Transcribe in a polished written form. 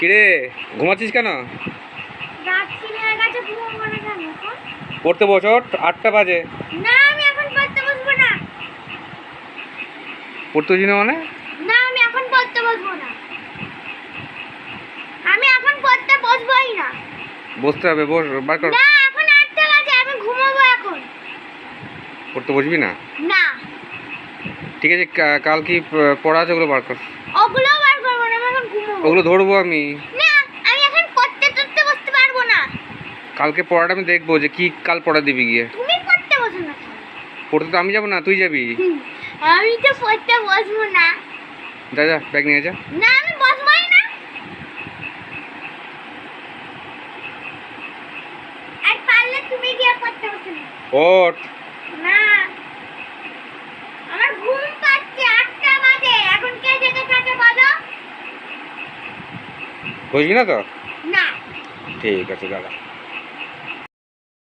কিরে ঘুমাচ্ছিস কেন? যাচ্ছি না, কাছে ঘুমাবো না কেন এখন? পড়তে বস, ওঠ, 8টা বাজে। না আমি এখন পড়তে বসবো না। পড়তে বসবি না মানে? না আমি এখন পড়তে বসবো না। আমি এখন পড়তে বসবোই না। বসতে হবে, বস, বার কর। না এখন 8টা বাজে, আমি ঘুমাবো এখন। পড়তে বসবি না? না ঠিক আছে, কাল কি পড়া আছে ওগুলো বার কর। ওগুলো বার করবো না, আমি এখন ঘুমাবো। ওগুলো ধরবো আমি। না আমি এখন পড়তে বসতে পারবো না। কালকে পড়াটা আমি দেখবো যে কি কাল পড়া দিবি গিয়ে। তুমি পড়তে বসো না। পড়তে তো আমি যাবো না, তুই যাবি। আমি তো পড়তে বসবো না। যা যা, ব্যাগ নিয়ে যা। না আমি বসবোই না। আর পারলে তুমি গিয়ে পড়তে বসো না। ওঠ। না আমার ঘুম পাচ্ছে, 8টা বাজে, এখন কে জেগে থাকে বলো? বসবি না তো? না ঠিক আছে, দাদা।